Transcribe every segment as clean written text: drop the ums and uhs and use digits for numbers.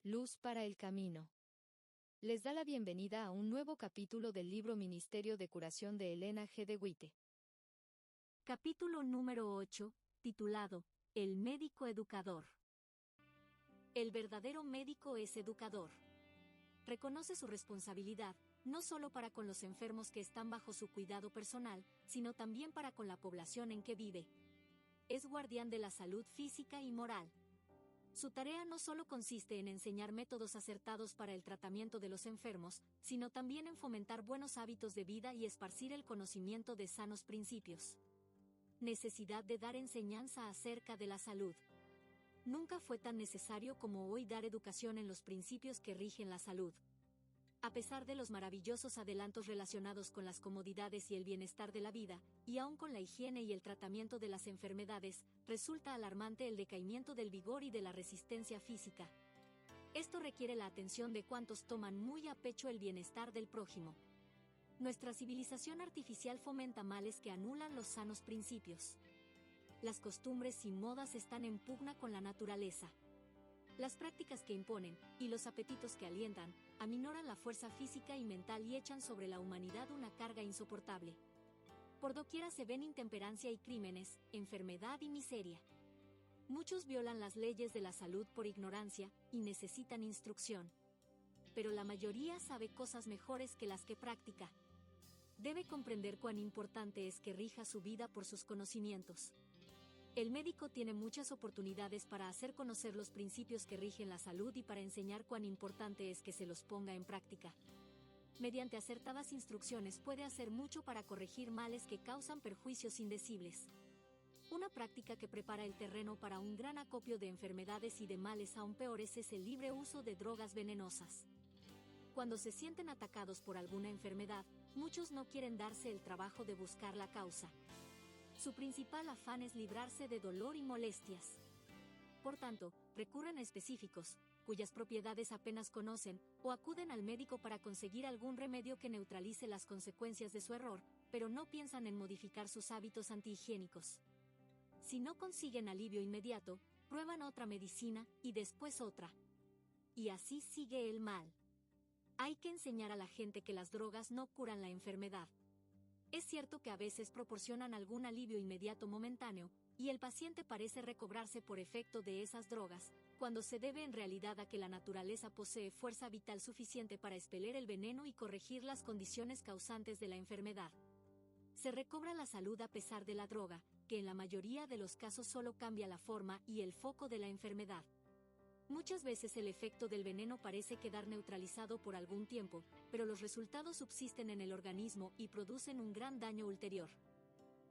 Luz para el camino. Les da la bienvenida a un nuevo capítulo del libro Ministerio de Curación de Elena G. de White. Capítulo número 8, titulado El médico educador. El verdadero médico es educador. Reconoce su responsabilidad, no solo para con los enfermos que están bajo su cuidado personal, sino también para con la población en que vive. Es guardián de la salud física y moral. Su tarea no solo consiste en enseñar métodos acertados para el tratamiento de los enfermos, sino también en fomentar buenos hábitos de vida y esparcir el conocimiento de sanos principios. Necesidad de dar enseñanza acerca de la salud. Nunca fue tan necesario como hoy dar educación en los principios que rigen la salud. A pesar de los maravillosos adelantos relacionados con las comodidades y el bienestar de la vida, y aún con la higiene y el tratamiento de las enfermedades, resulta alarmante el decaimiento del vigor y de la resistencia física. Esto requiere la atención de cuantos toman muy a pecho el bienestar del prójimo. Nuestra civilización artificial fomenta males que anulan los sanos principios. Las costumbres y modas están en pugna con la naturaleza. Las prácticas que imponen, y los apetitos que alientan, aminoran la fuerza física y mental y echan sobre la humanidad una carga insoportable. Por doquiera se ven intemperancia y crímenes, enfermedad y miseria. Muchos violan las leyes de la salud por ignorancia, y necesitan instrucción. Pero la mayoría sabe cosas mejores que las que practica. Debe comprender cuán importante es que rija su vida por sus conocimientos. El médico tiene muchas oportunidades para hacer conocer los principios que rigen la salud y para enseñar cuán importante es que se los ponga en práctica. Mediante acertadas instrucciones puede hacer mucho para corregir males que causan perjuicios indecibles. Una práctica que prepara el terreno para un gran acopio de enfermedades y de males aún peores es el libre uso de drogas venenosas. Cuando se sienten atacados por alguna enfermedad, muchos no quieren darse el trabajo de buscar la causa. Su principal afán es librarse de dolor y molestias. Por tanto, recurren a específicos, cuyas propiedades apenas conocen, o acuden al médico para conseguir algún remedio que neutralice las consecuencias de su error, pero no piensan en modificar sus hábitos antihigiénicos. Si no consiguen alivio inmediato, prueban otra medicina, y después otra. Y así sigue el mal. Hay que enseñar a la gente que las drogas no curan la enfermedad. Es cierto que a veces proporcionan algún alivio inmediato momentáneo, y el paciente parece recobrarse por efecto de esas drogas, cuando se debe en realidad a que la naturaleza posee fuerza vital suficiente para expeler el veneno y corregir las condiciones causantes de la enfermedad. Se recobra la salud a pesar de la droga, que en la mayoría de los casos solo cambia la forma y el foco de la enfermedad. Muchas veces el efecto del veneno parece quedar neutralizado por algún tiempo, pero los resultados subsisten en el organismo y producen un gran daño ulterior.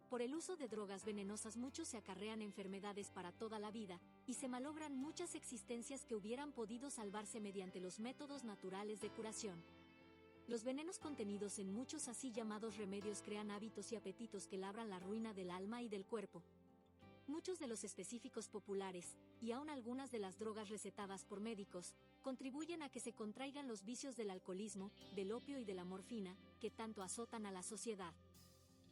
Por el uso de drogas venenosas muchos se acarrean enfermedades para toda la vida, y se malogran muchas existencias que hubieran podido salvarse mediante los métodos naturales de curación. Los venenos contenidos en muchos así llamados remedios crean hábitos y apetitos que labran la ruina del alma y del cuerpo. Muchos de los específicos populares, y aun algunas de las drogas recetadas por médicos, contribuyen a que se contraigan los vicios del alcoholismo, del opio y de la morfina, que tanto azotan a la sociedad.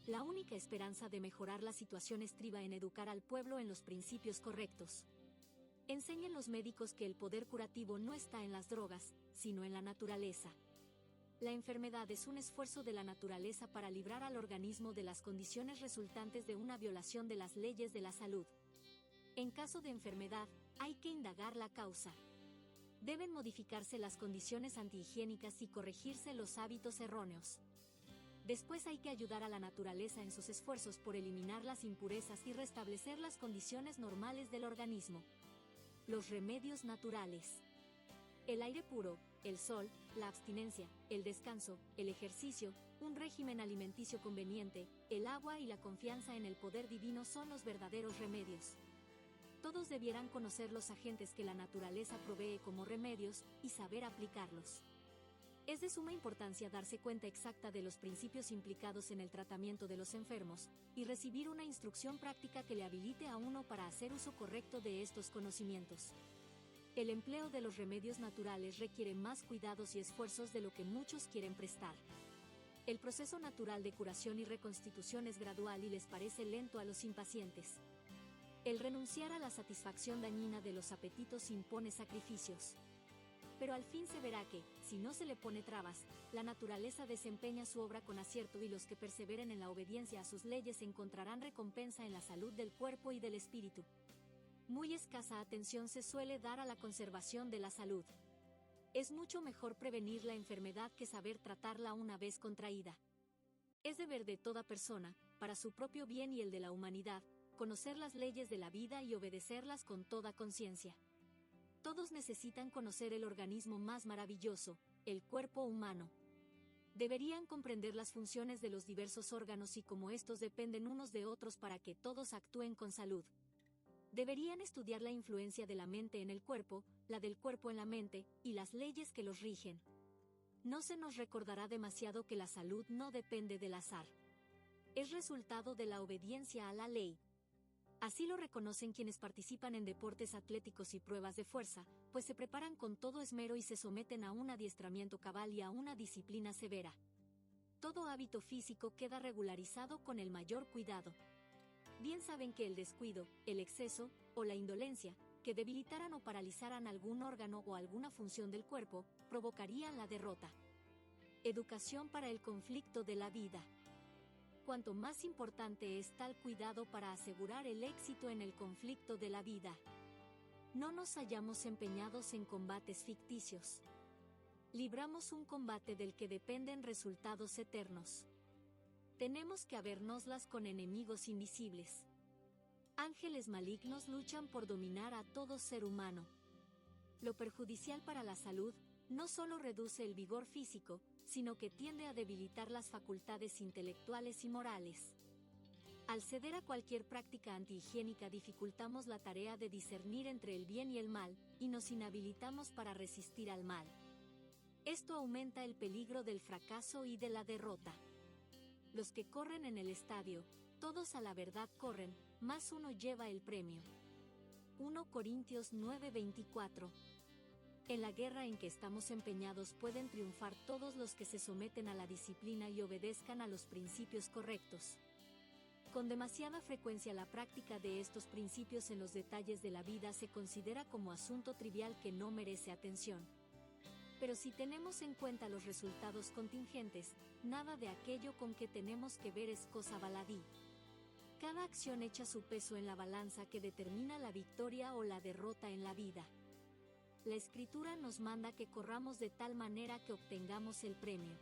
La única esperanza de mejorar la situación estriba en educar al pueblo en los principios correctos. Enseñen los médicos que el poder curativo no está en las drogas, sino en la naturaleza. La enfermedad es un esfuerzo de la naturaleza para librar al organismo de las condiciones resultantes de una violación de las leyes de la salud. En caso de enfermedad, hay que indagar la causa. Deben modificarse las condiciones antihigiénicas y corregirse los hábitos erróneos. Después hay que ayudar a la naturaleza en sus esfuerzos por eliminar las impurezas y restablecer las condiciones normales del organismo. Los remedios naturales. El aire puro, el sol, la abstinencia, el descanso, el ejercicio, un régimen alimenticio conveniente, el agua y la confianza en el poder divino son los verdaderos remedios. Todos debieran conocer los agentes que la naturaleza provee como remedios y saber aplicarlos. Es de suma importancia darse cuenta exacta de los principios implicados en el tratamiento de los enfermos y recibir una instrucción práctica que le habilite a uno para hacer uso correcto de estos conocimientos. El empleo de los remedios naturales requiere más cuidados y esfuerzos de lo que muchos quieren prestar. El proceso natural de curación y reconstitución es gradual y les parece lento a los impacientes. El renunciar a la satisfacción dañina de los apetitos impone sacrificios. Pero al fin se verá que, si no se le pone trabas, la naturaleza desempeña su obra con acierto y los que perseveren en la obediencia a sus leyes encontrarán recompensa en la salud del cuerpo y del espíritu. Muy escasa atención se suele dar a la conservación de la salud. Es mucho mejor prevenir la enfermedad que saber tratarla una vez contraída. Es deber de toda persona, para su propio bien y el de la humanidad, conocer las leyes de la vida y obedecerlas con toda conciencia. Todos necesitan conocer el organismo más maravilloso, el cuerpo humano. Deberían comprender las funciones de los diversos órganos y cómo estos dependen unos de otros para que todos actúen con salud. Deberían estudiar la influencia de la mente en el cuerpo, la del cuerpo en la mente, y las leyes que los rigen. No se nos recordará demasiado que la salud no depende del azar. Es resultado de la obediencia a la ley. Así lo reconocen quienes participan en deportes atléticos y pruebas de fuerza, pues se preparan con todo esmero y se someten a un adiestramiento cabal y a una disciplina severa. Todo hábito físico queda regularizado con el mayor cuidado. Bien saben que el descuido, el exceso, o la indolencia, que debilitaran o paralizaran algún órgano o alguna función del cuerpo, provocarían la derrota. Educación para el conflicto de la vida. Cuanto más importante es tal cuidado para asegurar el éxito en el conflicto de la vida. No nos hallamos empeñados en combates ficticios. Libramos un combate del que dependen resultados eternos. Tenemos que habérnoslas con enemigos invisibles. Ángeles malignos luchan por dominar a todo ser humano. Lo perjudicial para la salud no solo reduce el vigor físico, sino que tiende a debilitar las facultades intelectuales y morales. Al ceder a cualquier práctica antihigiénica dificultamos la tarea de discernir entre el bien y el mal, y nos inhabilitamos para resistir al mal. Esto aumenta el peligro del fracaso y de la derrota. Los que corren en el estadio, todos a la verdad corren, mas uno lleva el premio. 1 Corintios 9:24. En la guerra en que estamos empeñados pueden triunfar todos los que se someten a la disciplina y obedezcan a los principios correctos. Con demasiada frecuencia la práctica de estos principios en los detalles de la vida se considera como asunto trivial que no merece atención. Pero si tenemos en cuenta los resultados contingentes, nada de aquello con que tenemos que ver es cosa baladí. Cada acción echa su peso en la balanza que determina la victoria o la derrota en la vida. La Escritura nos manda que corramos de tal manera que obtengamos el premio.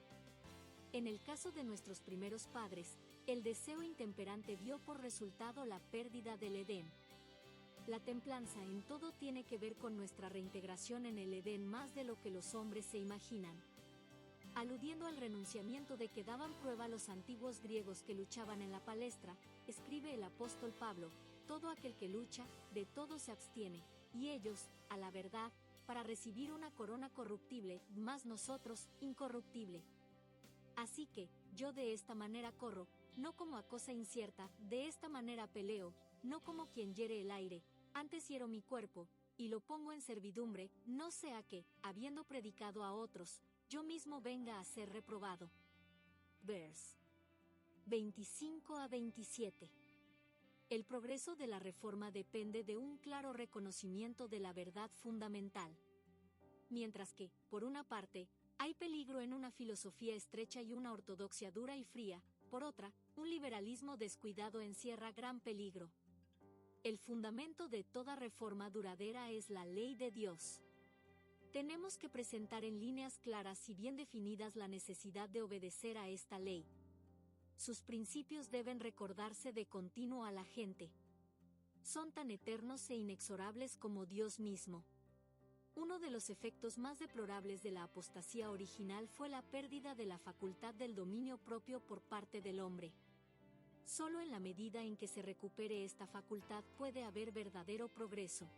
En el caso de nuestros primeros padres, el deseo intemperante dio por resultado la pérdida del Edén. La templanza en todo tiene que ver con nuestra reintegración en el Edén más de lo que los hombres se imaginan. Aludiendo al renunciamiento de que daban prueba los antiguos griegos que luchaban en la palestra, escribe el apóstol Pablo: todo aquel que lucha, de todo se abstiene, y ellos, a la verdad, para recibir una corona corruptible, mas nosotros, incorruptible. Así que, yo de esta manera corro, no como a cosa incierta, de esta manera peleo, no como quien hiere el aire, antes hiero mi cuerpo, y lo pongo en servidumbre, no sea que, habiendo predicado a otros, yo mismo venga a ser reprobado. Vers. 25-27. El progreso de la reforma depende de un claro reconocimiento de la verdad fundamental. Mientras que, por una parte, hay peligro en una filosofía estrecha y una ortodoxia dura y fría, por otra, un liberalismo descuidado encierra gran peligro. El fundamento de toda reforma duradera es la ley de Dios. Tenemos que presentar en líneas claras y bien definidas la necesidad de obedecer a esta ley. Sus principios deben recordarse de continuo a la gente. Son tan eternos e inexorables como Dios mismo. Uno de los efectos más deplorables de la apostasía original fue la pérdida de la facultad del dominio propio por parte del hombre. Solo en la medida en que se recupere esta facultad puede haber verdadero progreso.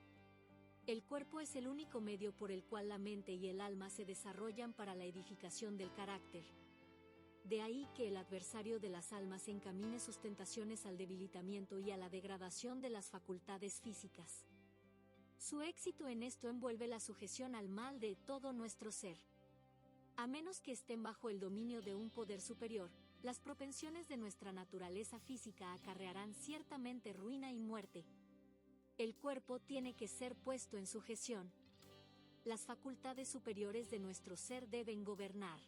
El cuerpo es el único medio por el cual la mente y el alma se desarrollan para la edificación del carácter. De ahí que el adversario de las almas encamine sus tentaciones al debilitamiento y a la degradación de las facultades físicas. Su éxito en esto envuelve la sujeción al mal de todo nuestro ser. A menos que estén bajo el dominio de un poder superior, las propensiones de nuestra naturaleza física acarrearán ciertamente ruina y muerte. El cuerpo tiene que ser puesto en sujeción. Las facultades superiores de nuestro ser deben gobernar.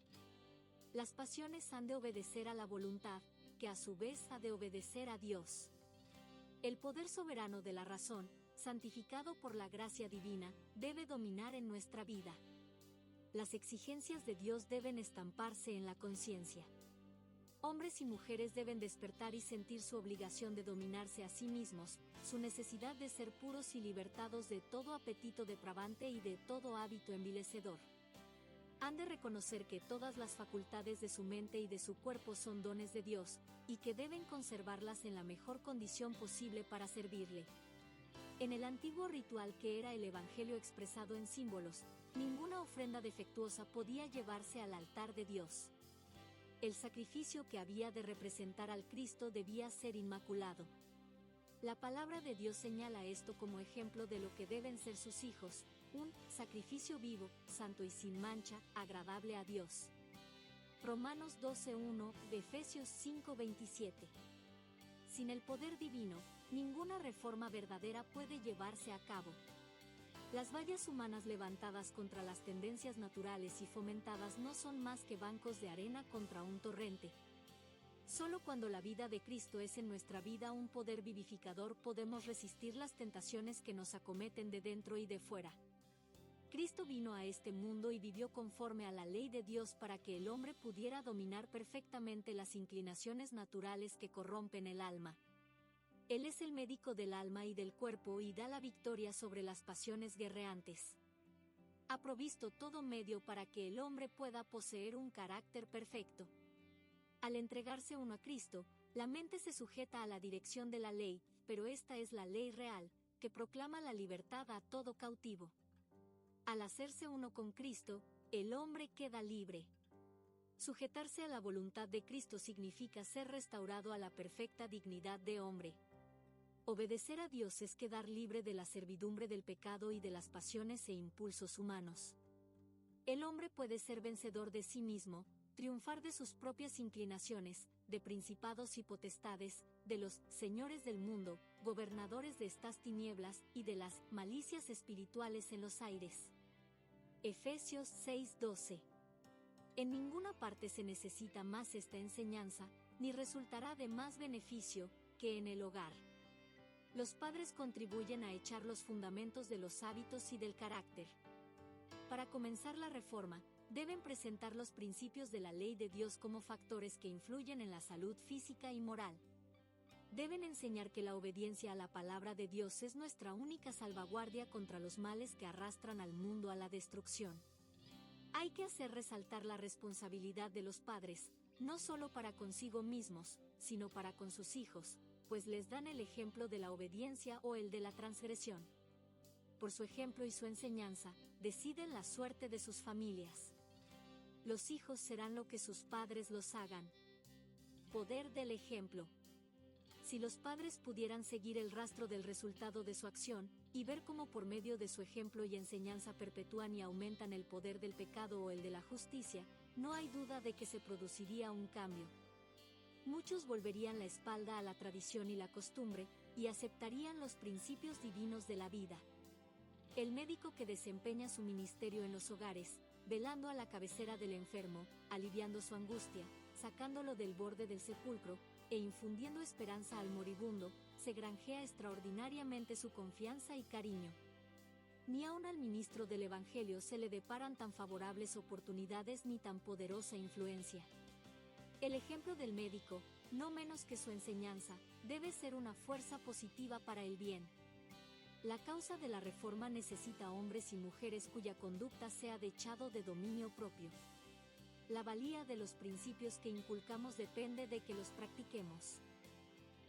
Las pasiones han de obedecer a la voluntad, que a su vez ha de obedecer a Dios. El poder soberano de la razón, santificado por la gracia divina, debe dominar en nuestra vida. Las exigencias de Dios deben estamparse en la conciencia. Hombres y mujeres deben despertar y sentir su obligación de dominarse a sí mismos, su necesidad de ser puros y libertados de todo apetito depravante y de todo hábito envilecedor. Han de reconocer que todas las facultades de su mente y de su cuerpo son dones de Dios, y que deben conservarlas en la mejor condición posible para servirle. En el antiguo ritual que era el Evangelio expresado en símbolos, ninguna ofrenda defectuosa podía llevarse al altar de Dios. El sacrificio que había de representar al Cristo debía ser inmaculado. La palabra de Dios señala esto como ejemplo de lo que deben ser sus hijos, un sacrificio vivo, santo y sin mancha, agradable a Dios. Romanos 12:1, Efesios 5:27. Sin el poder divino, ninguna reforma verdadera puede llevarse a cabo. Las vallas humanas levantadas contra las tendencias naturales y fomentadas no son más que bancos de arena contra un torrente. Solo cuando la vida de Cristo es en nuestra vida un poder vivificador podemos resistir las tentaciones que nos acometen de dentro y de fuera. Cristo vino a este mundo y vivió conforme a la ley de Dios para que el hombre pudiera dominar perfectamente las inclinaciones naturales que corrompen el alma. Él es el médico del alma y del cuerpo y da la victoria sobre las pasiones guerreantes. Ha provisto todo medio para que el hombre pueda poseer un carácter perfecto. Al entregarse uno a Cristo, la mente se sujeta a la dirección de la ley, pero esta es la ley real, que proclama la libertad a todo cautivo. Al hacerse uno con Cristo, el hombre queda libre. Sujetarse a la voluntad de Cristo significa ser restaurado a la perfecta dignidad de hombre. Obedecer a Dios es quedar libre de la servidumbre del pecado y de las pasiones e impulsos humanos. El hombre puede ser vencedor de sí mismo, triunfar de sus propias inclinaciones, de principados y potestades, de los señores del mundo, gobernadores de estas tinieblas y de las malicias espirituales en los aires. Efesios 6:12. En ninguna parte se necesita más esta enseñanza, ni resultará de más beneficio que en el hogar. Los padres contribuyen a echar los fundamentos de los hábitos y del carácter. Para comenzar la reforma, deben presentar los principios de la ley de Dios como factores que influyen en la salud física y moral. Deben enseñar que la obediencia a la palabra de Dios es nuestra única salvaguardia contra los males que arrastran al mundo a la destrucción. Hay que hacer resaltar la responsabilidad de los padres, no solo para consigo mismos, sino para con sus hijos, pues les dan el ejemplo de la obediencia o el de la transgresión. Por su ejemplo y su enseñanza, deciden la suerte de sus familias. Los hijos serán lo que sus padres los hagan. Poder del ejemplo. Si los padres pudieran seguir el rastro del resultado de su acción, y ver cómo por medio de su ejemplo y enseñanza perpetúan y aumentan el poder del pecado o el de la justicia, no hay duda de que se produciría un cambio. Muchos volverían la espalda a la tradición y la costumbre, y aceptarían los principios divinos de la vida. El médico que desempeña su ministerio en los hogares, velando a la cabecera del enfermo, aliviando su angustia, sacándolo del borde del sepulcro, e infundiendo esperanza al moribundo, se granjea extraordinariamente su confianza y cariño. Ni aun al ministro del Evangelio se le deparan tan favorables oportunidades ni tan poderosa influencia. El ejemplo del médico, no menos que su enseñanza, debe ser una fuerza positiva para el bien. La causa de la reforma necesita hombres y mujeres cuya conducta sea dechado de dominio propio. La valía de los principios que inculcamos depende de que los practiquemos.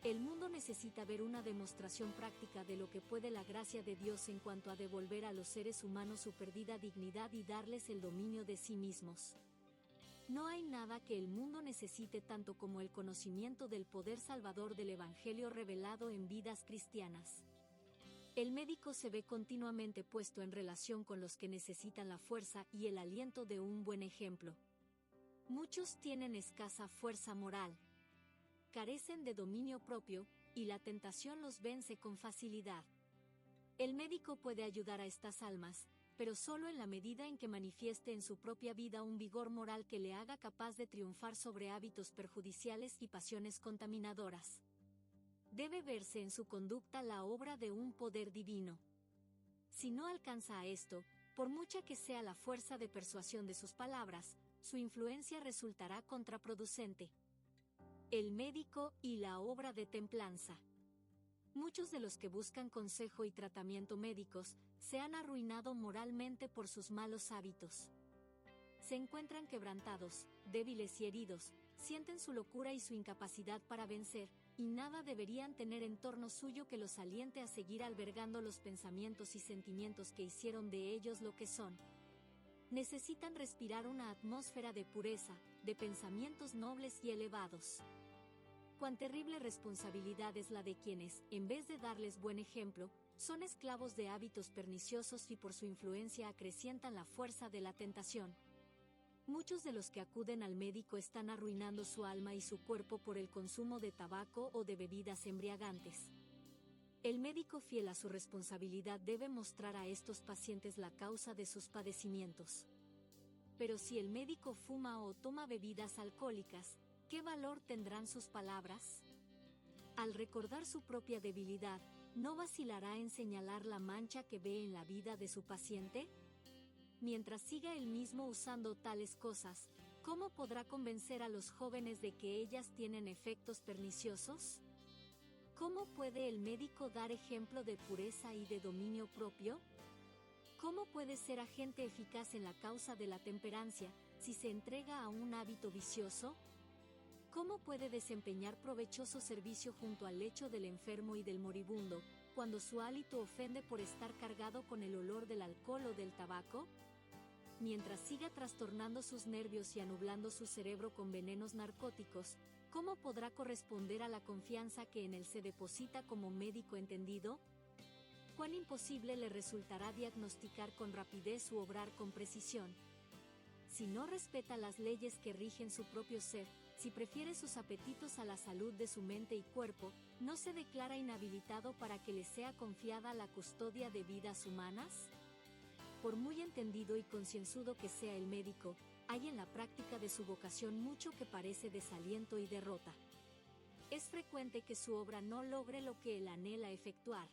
El mundo necesita ver una demostración práctica de lo que puede la gracia de Dios en cuanto a devolver a los seres humanos su perdida dignidad y darles el dominio de sí mismos. No hay nada que el mundo necesite tanto como el conocimiento del poder salvador del Evangelio revelado en vidas cristianas. El médico se ve continuamente puesto en relación con los que necesitan la fuerza y el aliento de un buen ejemplo. Muchos tienen escasa fuerza moral, carecen de dominio propio, y la tentación los vence con facilidad. El médico puede ayudar a estas almas, pero solo en la medida en que manifieste en su propia vida un vigor moral que le haga capaz de triunfar sobre hábitos perjudiciales y pasiones contaminadoras. Debe verse en su conducta la obra de un poder divino. Si no alcanza a esto, por mucha que sea la fuerza de persuasión de sus palabras, su influencia resultará contraproducente. El médico y la obra de templanza. Muchos de los que buscan consejo y tratamiento médicos se han arruinado moralmente por sus malos hábitos. Se encuentran quebrantados, débiles y heridos, sienten su locura y su incapacidad para vencer, y nada deberían tener en torno suyo que los aliente a seguir albergando los pensamientos y sentimientos que hicieron de ellos lo que son. Necesitan respirar una atmósfera de pureza, de pensamientos nobles y elevados. Cuán terrible responsabilidad es la de quienes, en vez de darles buen ejemplo, son esclavos de hábitos perniciosos y por su influencia acrecientan la fuerza de la tentación. Muchos de los que acuden al médico están arruinando su alma y su cuerpo por el consumo de tabaco o de bebidas embriagantes. El médico fiel a su responsabilidad debe mostrar a estos pacientes la causa de sus padecimientos. Pero si el médico fuma o toma bebidas alcohólicas, ¿qué valor tendrán sus palabras? Al recordar su propia debilidad, ¿no vacilará en señalar la mancha que ve en la vida de su paciente? Mientras siga él mismo usando tales cosas, ¿cómo podrá convencer a los jóvenes de que ellas tienen efectos perniciosos? ¿Cómo puede el médico dar ejemplo de pureza y de dominio propio? ¿Cómo puede ser agente eficaz en la causa de la temperancia si se entrega a un hábito vicioso? ¿Cómo puede desempeñar provechoso servicio junto al lecho del enfermo y del moribundo, cuando su hálito ofende por estar cargado con el olor del alcohol o del tabaco? Mientras siga trastornando sus nervios y anublando su cerebro con venenos narcóticos, ¿cómo podrá corresponder a la confianza que en él se deposita como médico entendido? ¿Cuán imposible le resultará diagnosticar con rapidez u obrar con precisión? Si no respeta las leyes que rigen su propio ser, si prefiere sus apetitos a la salud de su mente y cuerpo, ¿no se declara inhabilitado para que le sea confiada la custodia de vidas humanas? Por muy entendido y concienzudo que sea el médico, hay en la práctica de su vocación mucho que parece desaliento y derrota. Es frecuente que su obra no logre lo que él anhela efectuar.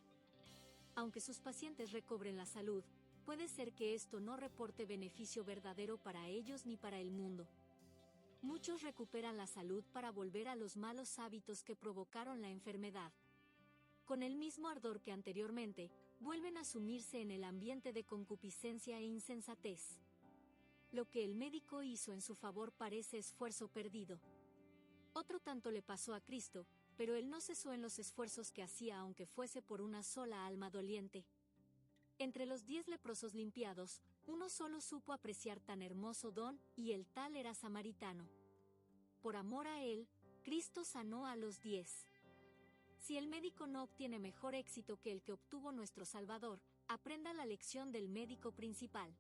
Aunque sus pacientes recobren la salud, puede ser que esto no reporte beneficio verdadero para ellos ni para el mundo. Muchos recuperan la salud para volver a los malos hábitos que provocaron la enfermedad. Con el mismo ardor que anteriormente, vuelven a sumirse en el ambiente de concupiscencia e insensatez. Lo que el médico hizo en su favor parece esfuerzo perdido. Otro tanto le pasó a Cristo, pero él no cesó en los esfuerzos que hacía aunque fuese por una sola alma doliente. Entre los 10 leprosos limpiados, uno solo supo apreciar tan hermoso don, y el tal era samaritano. Por amor a él, Cristo sanó a los 10. Si el médico no obtiene mejor éxito que el que obtuvo nuestro Salvador, aprenda la lección del médico principal.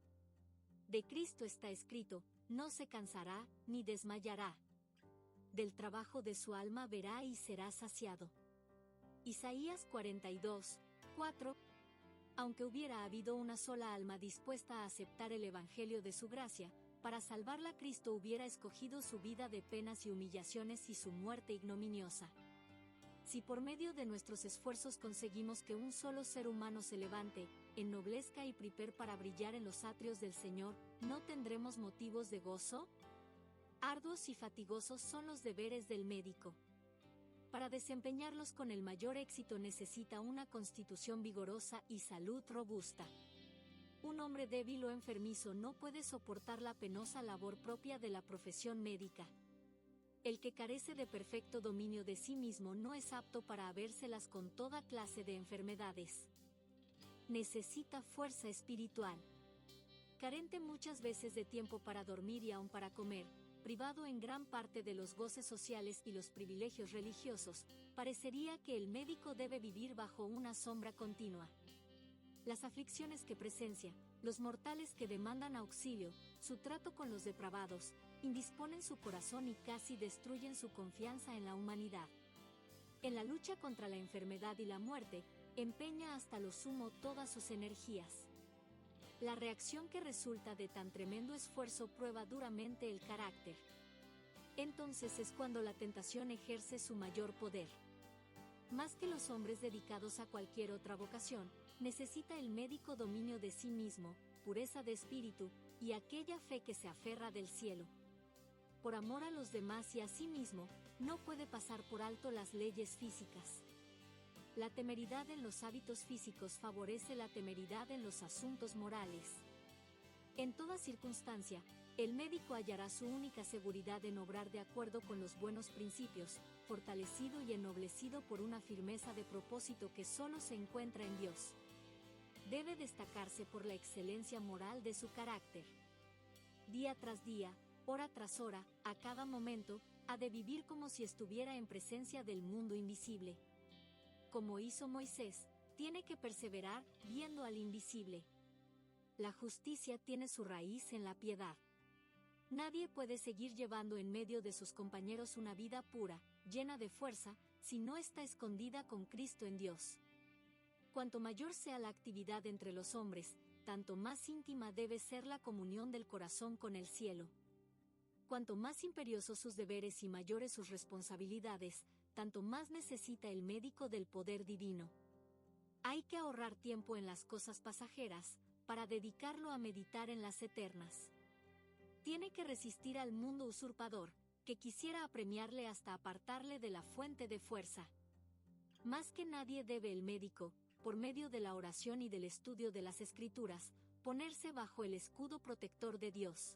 De Cristo está escrito, no se cansará, ni desmayará. Del trabajo de su alma verá y será saciado. Isaías 42, 4. Aunque hubiera habido una sola alma dispuesta a aceptar el Evangelio de su gracia, para salvarla Cristo hubiera escogido su vida de penas y humillaciones y su muerte ignominiosa. Si por medio de nuestros esfuerzos conseguimos que un solo ser humano se levante, ennoblezca y prepare para brillar en los atrios del Señor, ¿no tendremos motivos de gozo? Arduos y fatigosos son los deberes del médico. Para desempeñarlos con el mayor éxito necesita una constitución vigorosa y salud robusta. Un hombre débil o enfermizo no puede soportar la penosa labor propia de la profesión médica. El que carece de perfecto dominio de sí mismo no es apto para habérselas con toda clase de enfermedades. Necesita fuerza espiritual. Carente muchas veces de tiempo para dormir y aun para comer, privado en gran parte de los goces sociales y los privilegios religiosos, parecería que el médico debe vivir bajo una sombra continua. Las aflicciones que presencia, los mortales que demandan auxilio, su trato con los depravados, indisponen su corazón y casi destruyen su confianza en la humanidad. En la lucha contra la enfermedad y la muerte, empeña hasta lo sumo todas sus energías. La reacción que resulta de tan tremendo esfuerzo prueba duramente el carácter. Entonces es cuando la tentación ejerce su mayor poder. Más que los hombres dedicados a cualquier otra vocación, necesita el médico dominio de sí mismo, pureza de espíritu, y aquella fe que se aferra del cielo. Por amor a los demás y a sí mismo, no puede pasar por alto las leyes físicas. La temeridad en los hábitos físicos favorece la temeridad en los asuntos morales. En toda circunstancia, el médico hallará su única seguridad en obrar de acuerdo con los buenos principios, fortalecido y ennoblecido por una firmeza de propósito que solo se encuentra en Dios. Debe destacarse por la excelencia moral de su carácter. Día tras día, hora tras hora, a cada momento, ha de vivir como si estuviera en presencia del mundo invisible. Como hizo Moisés, tiene que perseverar viendo al invisible. La justicia tiene su raíz en la piedad. Nadie puede seguir llevando en medio de sus compañeros una vida pura, llena de fuerza, si no está escondida con Cristo en Dios. Cuanto mayor sea la actividad entre los hombres, tanto más íntima debe ser la comunión del corazón con el cielo. Cuanto más imperiosos sus deberes y mayores sus responsabilidades, tanto más necesita el médico del poder divino. Hay que ahorrar tiempo en las cosas pasajeras, para dedicarlo a meditar en las eternas. Tiene que resistir al mundo usurpador, que quisiera apremiarle hasta apartarle de la fuente de fuerza. Más que nadie debe el médico, por medio de la oración y del estudio de las Escrituras, ponerse bajo el escudo protector de Dios.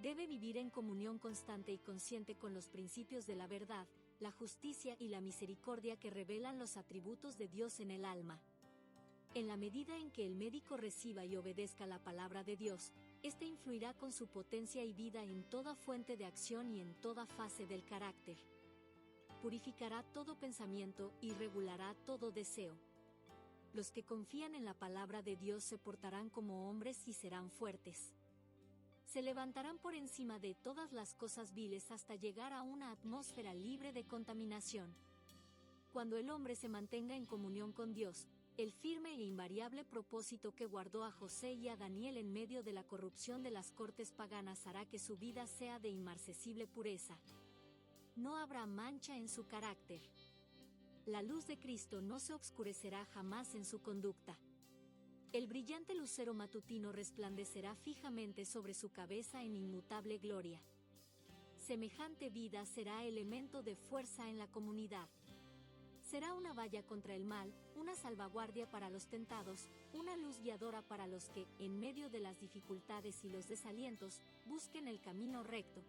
Debe vivir en comunión constante y consciente con los principios de la verdad, la justicia y la misericordia que revelan los atributos de Dios en el alma. En la medida en que el médico reciba y obedezca la palabra de Dios, éste influirá con su potencia y vida en toda fuente de acción y en toda fase del carácter. Purificará todo pensamiento y regulará todo deseo. Los que confían en la palabra de Dios se portarán como hombres y serán fuertes. Se levantarán por encima de todas las cosas viles hasta llegar a una atmósfera libre de contaminación. Cuando el hombre se mantenga en comunión con Dios, el firme e invariable propósito que guardó a José y a Daniel en medio de la corrupción de las cortes paganas hará que su vida sea de inmarcesible pureza. No habrá mancha en su carácter. La luz de Cristo no se obscurecerá jamás en su conducta. El brillante lucero matutino resplandecerá fijamente sobre su cabeza en inmutable gloria. Semejante vida será elemento de fuerza en la comunidad. Será una valla contra el mal, una salvaguardia para los tentados, una luz guiadora para los que, en medio de las dificultades y los desalientos, busquen el camino recto,